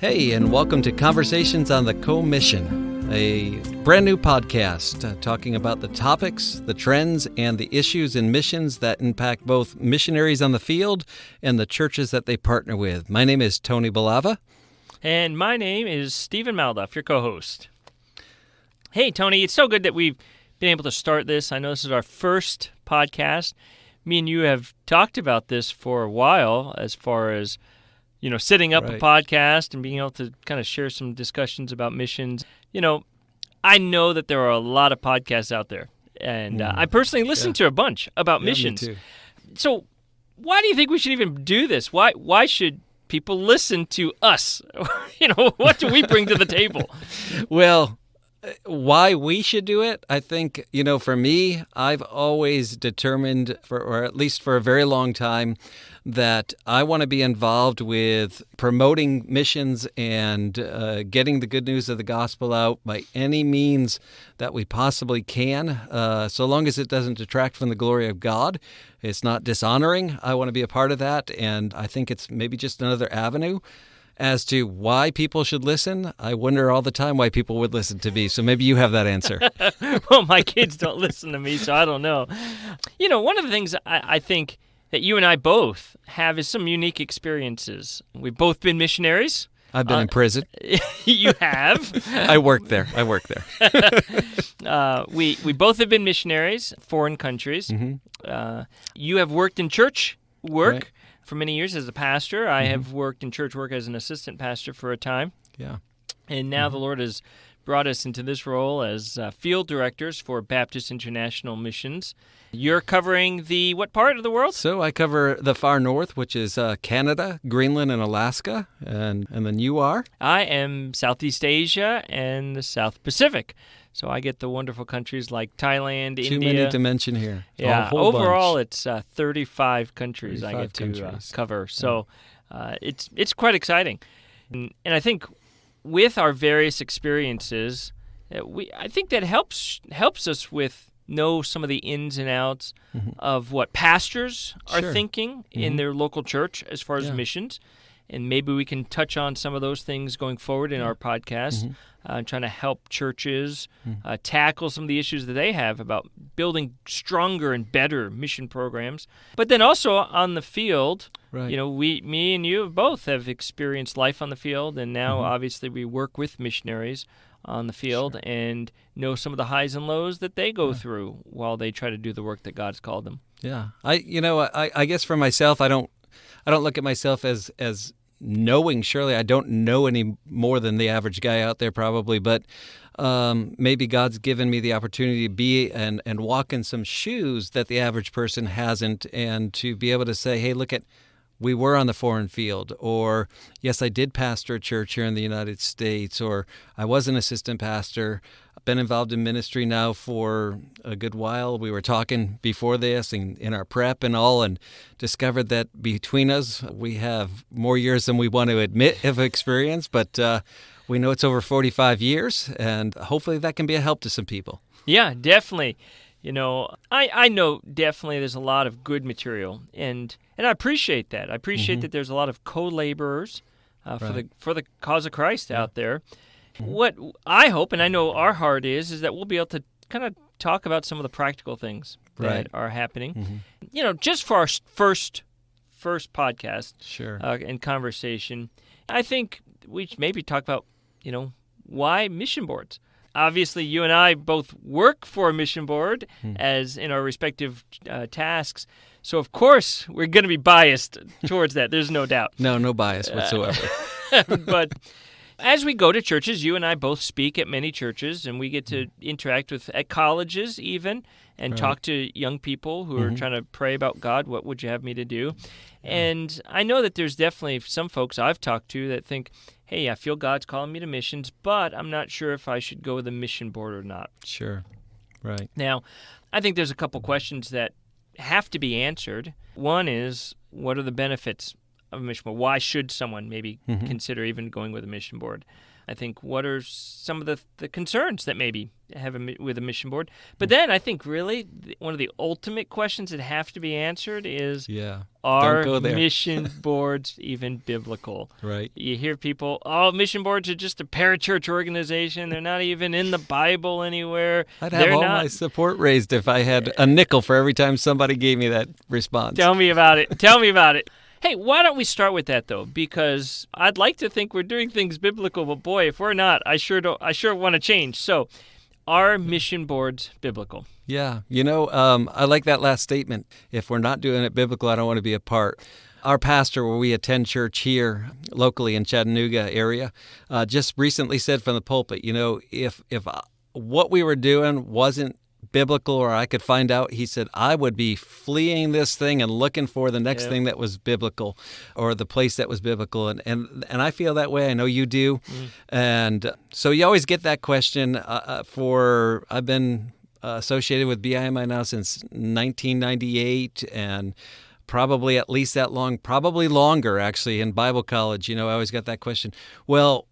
Hey, and welcome to Conversations on the Co-Mission, a brand new podcast talking about the topics, the trends, and the issues in missions that impact both missionaries on the field and the churches that they partner with. My name is Tony Bulawa. And my name is Stephen Malduff, your co-host. Hey, Tony, it's so good that we've been able to start this. I know this is our first podcast. Me and you have talked about this for a while as far as setting up a podcast and being able to kind of share some discussions about missions. I know that there are a lot of podcasts out there, and I personally listen to a bunch about missions. Me too. So why do you think we should even do this? Why should people listen to us? What do we bring to the table? Well, why we should do it, I think, for me, I've always determined, or at least for a very long time, that I want to be involved with promoting missions and getting the good news of the gospel out by any means that we possibly can, so long as it doesn't detract from the glory of God. It's not dishonoring. I want to be a part of that, and I think it's maybe just another avenue. As to why people should listen, I wonder all the time why people would listen to me. So maybe you have that answer. Well, my kids don't listen to me, so I don't know. One of the things I think that you and I both have is some unique experiences. We've both been missionaries. I've been in prison. You have. I work there. We both have been missionaries, foreign countries. Mm-hmm. You have worked in church work. Right. For many years as a pastor. I have worked in church work as an assistant pastor for a time. Yeah. And now the Lord has brought us into this role as field directors for Baptist International Missions. You're covering what part of the world? So I cover the far north, which is Canada, Greenland, and Alaska. And then you are? I am Southeast Asia and the South Pacific. So I get the wonderful countries like Thailand, India. Too many to mention here. Yeah, overall it's 35 countries 35 I get to countries. cover. So it's quite exciting. And I think with our various experiences, I think that helps us know some of the ins and outs of what pastors are thinking in their local church as far as missions. And maybe we can touch on some of those things going forward in our podcast, trying to help churches tackle some of the issues that they have about building stronger and better mission programs. But then also on the field, me and you both have experienced life on the field, and now obviously we work with missionaries on the field and know some of the highs and lows that they go through while they try to do the work that God's called them. Yeah, I guess for myself, I don't look at myself as knowing. Surely I don't know any more than the average guy out there probably, but maybe God's given me the opportunity to be and walk in some shoes that the average person hasn't, and to be able to say, hey, look at, we were on the foreign field, or yes, I did pastor a church here in the United States, or I was an assistant pastor. I've been involved in ministry now for a good while. We were talking before this and in our prep and all, and discovered that between us, we have more years than we want to admit of experience, but we know it's over 45 years, and hopefully that can be a help to some people. Yeah, definitely. I know definitely there's a lot of good material, and I appreciate that. I appreciate that there's a lot of co-laborers for the cause of Christ out there. What I hope, and I know our heart is that we'll be able to kind of talk about some of the practical things that are happening. Just for our first podcast and conversation, I think we should maybe talk about, why mission boards. Obviously, you and I both work for a mission board as in our respective tasks. So, of course, we're going to be biased towards that. There's no doubt. No bias whatsoever. But as we go to churches, you and I both speak at many churches, and we get to interact at colleges even, and talk to young people who are trying to pray about God, what would you have me to do? And I know that there's definitely some folks I've talked to that think, hey, I feel God's calling me to missions, but I'm not sure if I should go with a mission board or not. Sure, right. Now, I think there's a couple questions that have to be answered. One is, what are the benefits of a mission board? Why should someone maybe consider even going with a mission board? I think what are some of the concerns that maybe have with a mission board. But then I think really one of the ultimate questions that have to be answered is, are mission boards even biblical? Right. You hear people, mission boards are just a parachurch organization. They're not even in the Bible anywhere. I'd have my support raised if I had a nickel for every time somebody gave me that response. Tell me about it. Tell me about it. Hey, why don't we start with that, though? Because I'd like to think we're doing things biblical, but boy, if we're not, I sure want to change. So, are mission boards biblical? Yeah. I like that last statement. If we're not doing it biblical, I don't want to be a part. Our pastor, where we attend church here locally in Chattanooga area, just recently said from the pulpit, if what we were doing wasn't biblical, or I could find out, he said, I would be fleeing this thing and looking for the next thing that was biblical, or the place that was biblical. And I feel that way. I know you do. And so you always get that question. I've been associated with BIMI now since 1998, and probably at least that long, probably longer actually, in Bible college. I always got that question. Well,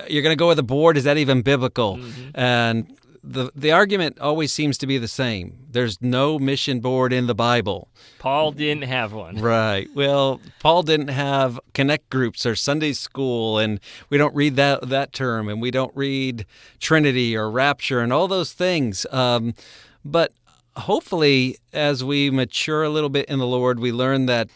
you're going to go with a board. Is that even biblical? And the argument always seems to be the same. There's no mission board in the Bible. Paul didn't have one. Right. Well, Paul didn't have connect groups or Sunday school, and we don't read that term, and we don't read Trinity or rapture and all those things. But hopefully, as we mature a little bit in the Lord, we learn that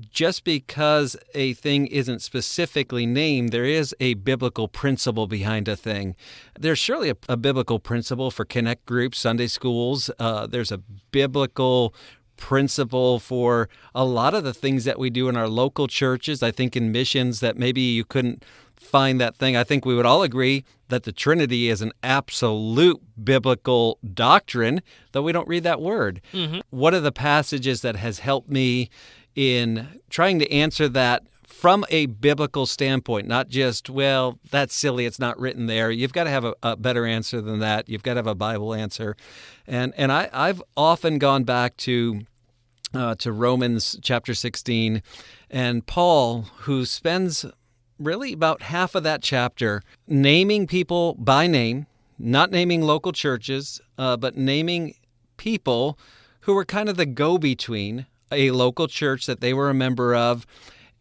just because a thing isn't specifically named, there is a biblical principle behind a thing. There's surely a biblical principle for connect groups, Sunday schools. There's a biblical principle for a lot of the things that we do in our local churches. I think in missions that maybe you couldn't find that thing. I think we would all agree that the Trinity is an absolute biblical doctrine, though we don't read that word. One of the passages that has helped me in trying to answer that from a biblical standpoint, not just, well, that's silly, it's not written there. You've got to have a better answer than that. You've got to have a Bible answer. And I've often gone back to Romans chapter 16, and Paul, who spends really about half of that chapter naming people by name, not naming local churches, but naming people who were kind of the go-between a local church that they were a member of,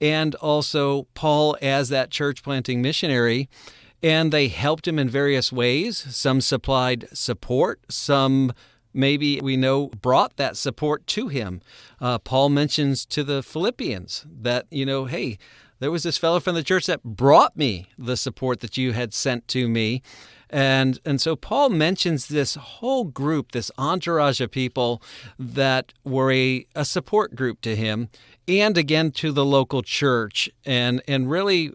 and also Paul as that church planting missionary. And they helped him in various ways. Some supplied support, some maybe we know brought that support to him. Paul mentions to the Philippians that, hey, there was this fellow from the church that brought me the support that you had sent to me. And so Paul mentions this whole group, this entourage of people that were a support group to him, and again to the local church. And really,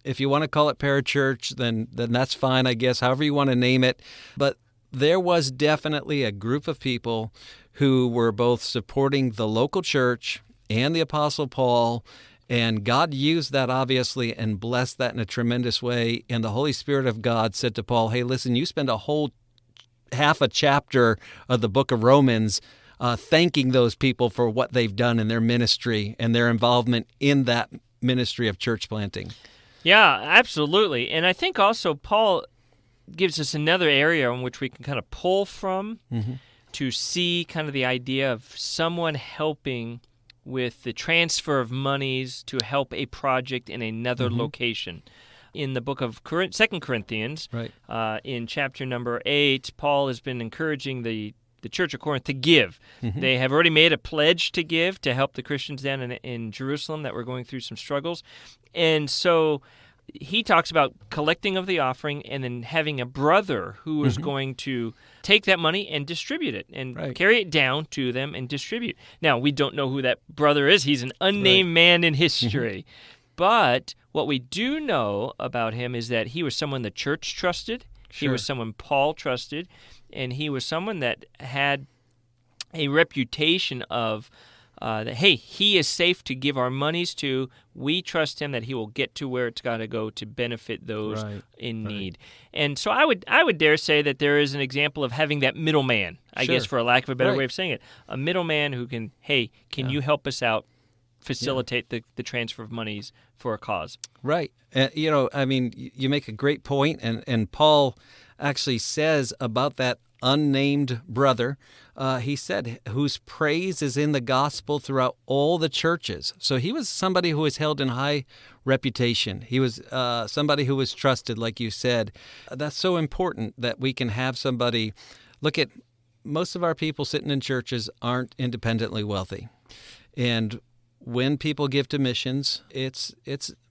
if you want to call it parachurch, then that's fine, I guess, however you want to name it. But there was definitely a group of people who were both supporting the local church and the Apostle Paul. And God used that, obviously, and blessed that in a tremendous way. And the Holy Spirit of God said to Paul, hey, listen, you spend a whole half a chapter of the book of Romans thanking those people for what they've done in their ministry and their involvement in that ministry of church planting. Yeah, absolutely. And I think also Paul gives us another area in which we can kind of pull from to see kind of the idea of someone helping with the transfer of monies to help a project in another location. In the book of 2 Corinthians, in chapter number 8, Paul has been encouraging the church of Corinth to give. They have already made a pledge to give to help the Christians down in Jerusalem that were going through some struggles. And so he talks about collecting of the offering and then having a brother who is going to take that money and distribute it and carry it down to them and distribute. Now, we don't know who that brother is. He's an unnamed man in history. But what we do know about him is that he was someone the church trusted. He was someone Paul trusted. And he was someone that had a reputation of that, hey, he is safe to give our monies to. We trust him that he will get to where it's got to go to benefit those in need. And so I would dare say that there is an example of having that middleman, I guess, for a lack of a better way of saying it, a middleman who can, hey, can you help us out facilitate the transfer of monies for a cause. Right. You make a great point, and Paul actually says about that unnamed brother, he said, whose praise is in the gospel throughout all the churches. So he was somebody who was held in high reputation. He was somebody who was trusted, like you said. That's so important that we can have somebody. Look at most of our people sitting in churches aren't independently wealthy. And when people give to missions, it's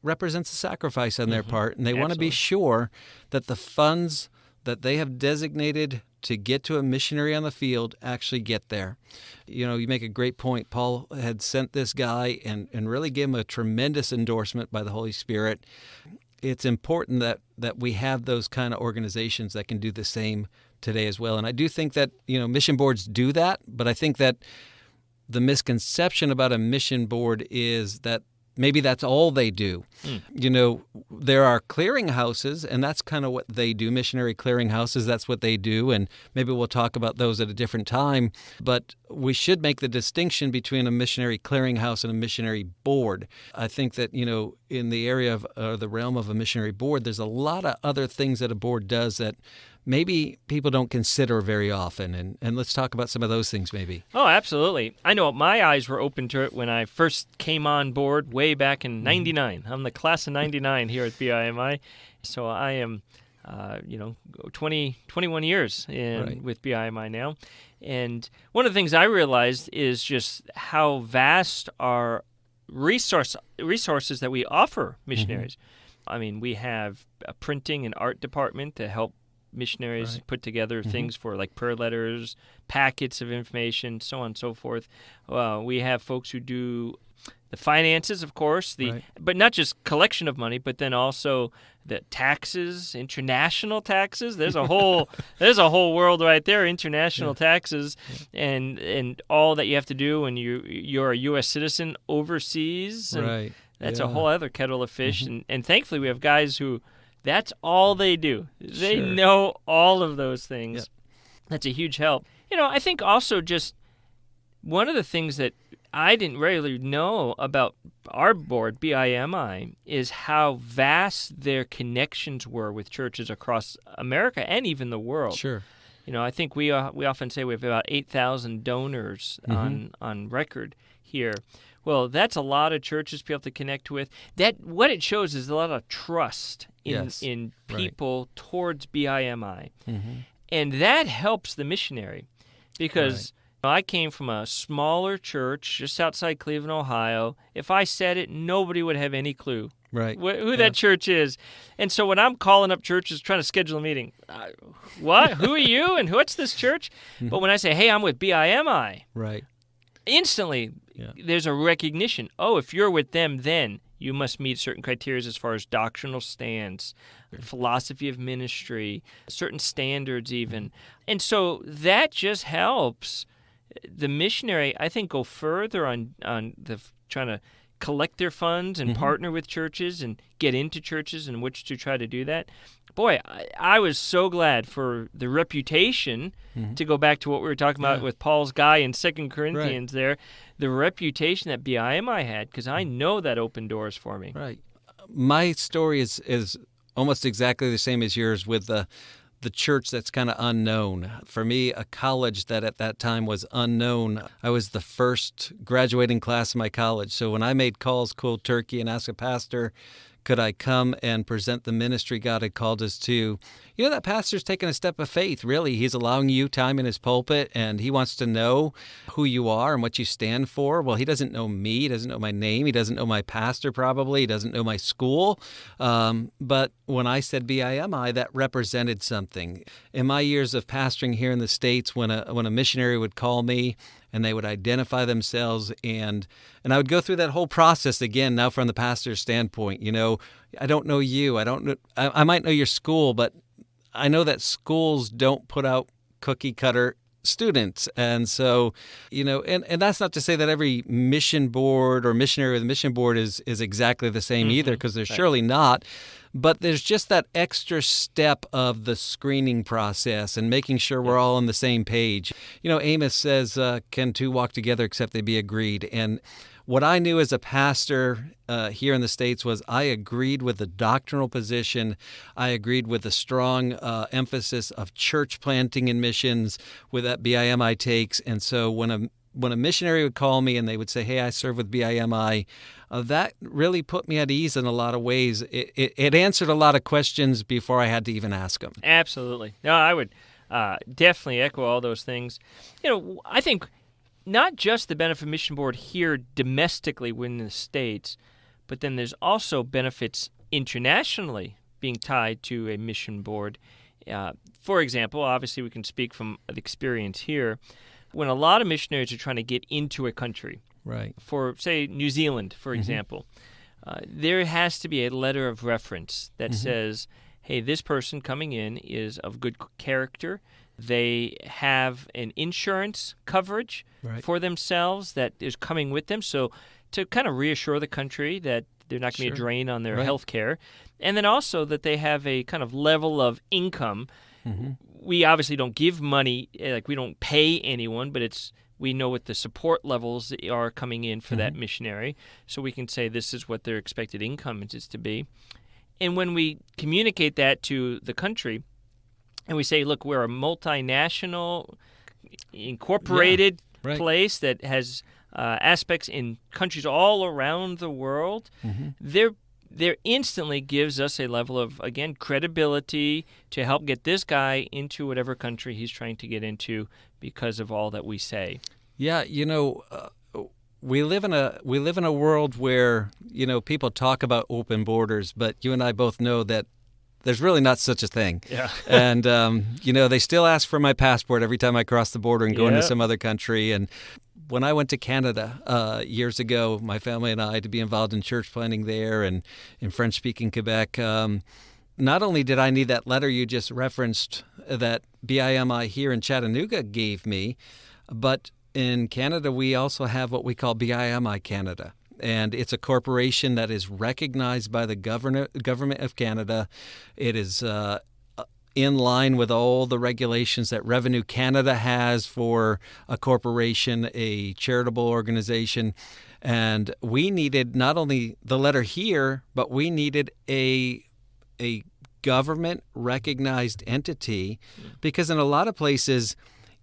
represents a sacrifice on their part, and they want to be sure that the funds that they have designated to get to a missionary on the field actually get there. You make a great point. Paul had sent this guy and really gave him a tremendous endorsement by the Holy Spirit. It's important that we have those kind of organizations that can do the same today as well. And I do think that, mission boards do that, but I think that the misconception about a mission board is that maybe that's all they do. There are clearinghouses, and that's kind of what they do, missionary clearinghouses. That's what they do, and maybe we'll talk about those at a different time. But we should make the distinction between a missionary clearinghouse and a missionary board. I think that, in the area of the realm of a missionary board, there's a lot of other things that a board does that maybe people don't consider very often. And let's talk about some of those things maybe. Oh, absolutely. I know my eyes were open to it when I first came on board way back in 99. I'm the class of 99 here at BIMI. So I am, 21 years with BIMI now. And one of the things I realized is just how vast our resources that we offer missionaries. I mean, we have a printing and art department to help missionaries put together things for like prayer letters, packets of information, so on and so forth. We have folks who do the finances, of course, but not just collection of money, but then also the taxes, international taxes. There's a whole world right there, international taxes, and all that you have to do when you're a U.S. citizen overseas. And that's a whole other kettle of fish. And thankfully, we have guys who that's all they do. They know all of those things. Yep. That's a huge help. I think also just one of the things that I didn't really know about our board, BIMI, is how vast their connections were with churches across America and even the world. Sure. I think we often say we have about 8,000 donors on record here. Well, that's a lot of churches people have to connect with. What it shows is a lot of trust in people towards BIMI. And that helps the missionary because I came from a smaller church just outside Cleveland, Ohio. If I said it, nobody would have any clue who that church is. And so when I'm calling up churches trying to schedule a meeting, what? Who are you and what's this church? But when I say, hey, I'm with BIMI, instantly there's a recognition. Oh, if you're with them, then you must meet certain criteria as far as doctrinal stance, philosophy of ministry, certain standards even. And so that just helps the missionary, I think, go further on the trying to collect their funds and partner with churches and get into churches in which to try to do that. Boy, I was so glad for the reputation, to go back to what we were talking about with Paul's guy in 2 Corinthians there, the reputation that BIMI had, because I know that opened doors for me. Right. My story is almost exactly the same as yours with the church that's kind of unknown. For me, a college that at that time was unknown. I was the first graduating class of my college. So when I made calls cold turkey and asked a pastor, could I come and present the ministry God had called us to? That pastor's taking a step of faith, really. He's allowing you time in his pulpit, and he wants to know who you are and what you stand for. Well, he doesn't know me. He doesn't know my name. He doesn't know my pastor, probably. He doesn't know my school. But when I said BIMI, that represented something. In my years of pastoring here in the States, when a missionary would call me, and they would identify themselves, and I would go through that whole process again, now from the pastor's standpoint. I don't know you. I might know your school, but I know that schools don't put out cookie cutter students. And so, and that's not to say that every mission board or missionary with a mission board is exactly the same either, because they're surely not. But there's just that extra step of the screening process and making sure we're all on the same page. Amos says, can two walk together except they be agreed? And what I knew as a pastor here in the States was I agreed with the doctrinal position. I agreed with the strong emphasis of church planting and missions with that BIMI takes. And so when a missionary would call me and they would say, "Hey, I serve with BIMI," that really put me at ease in a lot of ways. It answered a lot of questions before I had to even ask them. Absolutely. No, I would definitely echo all those things. I think not just the Benefit Mission Board here domestically within the States, but then there's also benefits internationally being tied to a mission board. For example, obviously we can speak from the experience here. When a lot of missionaries are trying to get into a country, right? For, say, New Zealand, for example, there has to be a letter of reference that says, hey, this person coming in is of good character. They have an insurance coverage for themselves that is coming with them. So to kind of reassure the country that they're not going to be a drain on their health care. And then also that they have a kind of level of income. We obviously don't give money, like we don't pay anyone, but we know what the support levels are coming in for that missionary. So we can say this is what their expected income is to be. And when we communicate that to the country, and we say, look, we're a multinational, incorporated place that has aspects in countries all around the world, there instantly gives us a level of, again, credibility to help get this guy into whatever country he's trying to get into because of all that we say. Yeah, we live in a world where people talk about open borders, but you and I both know that there's really not such a thing. Yeah. And they still ask for my passport every time I cross the border and go into some other country. And when I went to Canada years ago, my family and I, to be involved in church planting there and in French-speaking Quebec, not only did I need that letter you just referenced that BIMI here in Chattanooga gave me, but in Canada, we also have what we call BIMI Canada, and it's a corporation that is recognized by the government of Canada. It is in line with all the regulations that Revenue Canada has for a corporation, a charitable organization. And we needed not only the letter here, but we needed a government-recognized entity, because in a lot of places,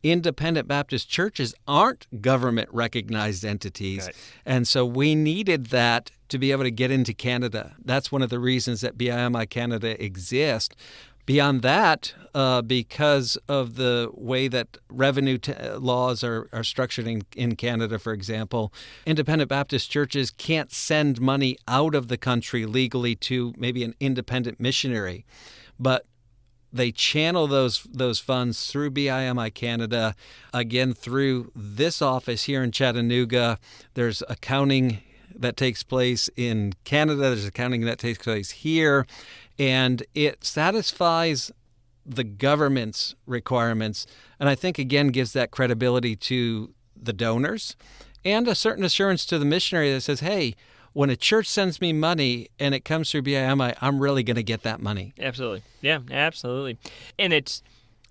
independent Baptist churches aren't government-recognized entities. Right. And so we needed that to be able to get into Canada. That's one of the reasons that BIMI Canada exists. Beyond that, because of the way that revenue laws are structured in Canada, for example, independent Baptist churches can't send money out of the country legally to maybe an independent missionary, but they channel those funds through BIMI Canada, again, through this office here in Chattanooga. There's accounting that takes place in Canada. There's accounting that takes place here. And it satisfies the government's requirements. And I think, again, gives that credibility to the donors and a certain assurance to the missionary that says, hey, when a church sends me money and it comes through BIMI, I'm really going to get that money. Absolutely. Yeah, absolutely. And it's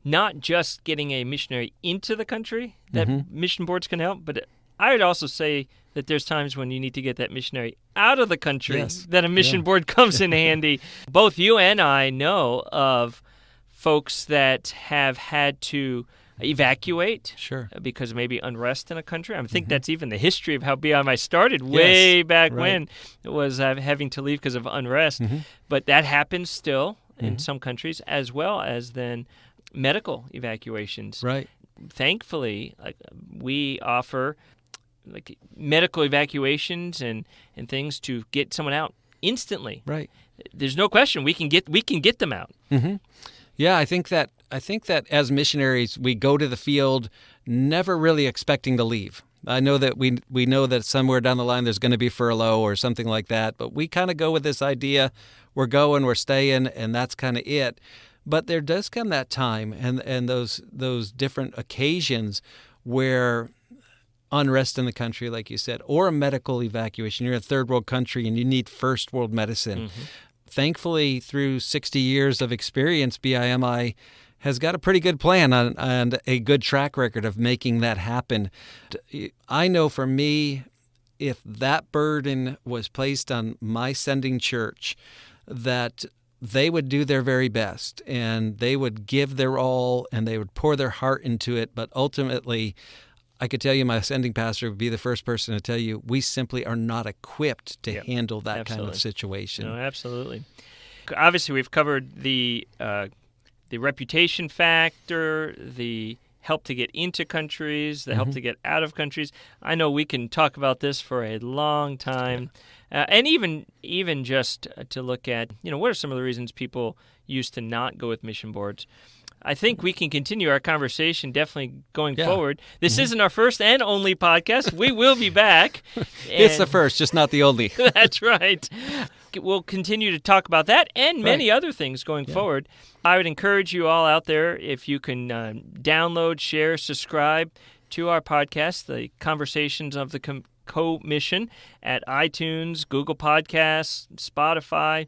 not just getting a missionary into the country that mission boards can help, but I would also say that there's times when you need to get that missionary out of the country, that a mission board comes in handy. Both you and I know of folks that have had to evacuate because of maybe unrest in a country. I think that's even the history of how BIMI started way back when. It was having to leave because of unrest. But that happens still in some countries, as well as then medical evacuations. Right. Thankfully, we offer medical evacuations and things to get someone out instantly. Right. There's no question we can get them out. Yeah, I think that as missionaries, we go to the field never really expecting to leave. I know that we know that somewhere down the line there's going to be furlough or something like that, but we kind of go with this idea, we're going, we're staying, and that's kind of it. But there does come that time and those different occasions where unrest in the country, like you said, or a medical evacuation. You're in a third world country and you need first world medicine. Thankfully, through 60 years of experience, BIMI has got a pretty good plan and a good track record of making that happen. I know for me, if that burden was placed on my sending church, that they would do their very best and they would give their all and they would pour their heart into it. But ultimately, I could tell you my sending pastor would be the first person to tell you we simply are not equipped to handle that kind of situation. No, absolutely. Obviously, we've covered the reputation factor, the help to get into countries, the help to get out of countries. I know we can talk about this for a long time, and even just to look at, what are some of the reasons people used to not go with mission boards. I think we can continue our conversation definitely going forward. This isn't our first and only podcast. We will be back. It's the first, just not the only. That's right. We'll continue to talk about that and many other things going forward. I would encourage you all out there, if you can download, share, subscribe to our podcast, the Conversations of the Co-Mission, at iTunes, Google Podcasts, Spotify.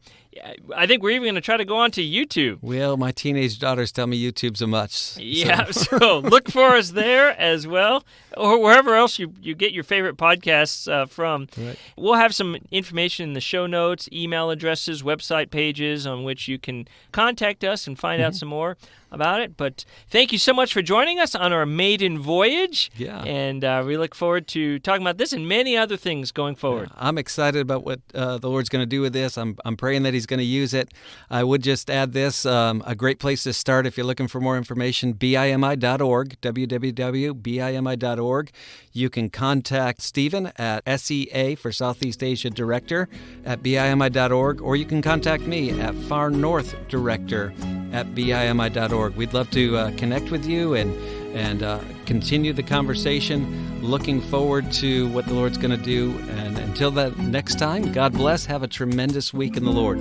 I think we're even going to try to go on to YouTube. Well, my teenage daughters tell me YouTube's a much. Yeah, so look for us there as well, or wherever else you get your favorite podcasts from. Right. We'll have some information in the show notes, email addresses, website pages on which you can contact us and find out some more about it. But thank you so much for joining us on our maiden voyage. Yeah. And we look forward to talking about this and many other things going forward. Yeah, I'm excited about what the Lord's going to do with this. I'm praying that He's going to use it. I would just add this, a great place to start if you're looking for more information, bimi.org, www.bimi.org. You can contact Stephen at SEA for Southeast Asia Director at bimi.org, or you can contact me at farnorthdirector at bimi.org. We'd love to connect with you and continue the conversation. Looking forward to what the Lord's going to do. And until that next time, God bless. Have a tremendous week in the Lord.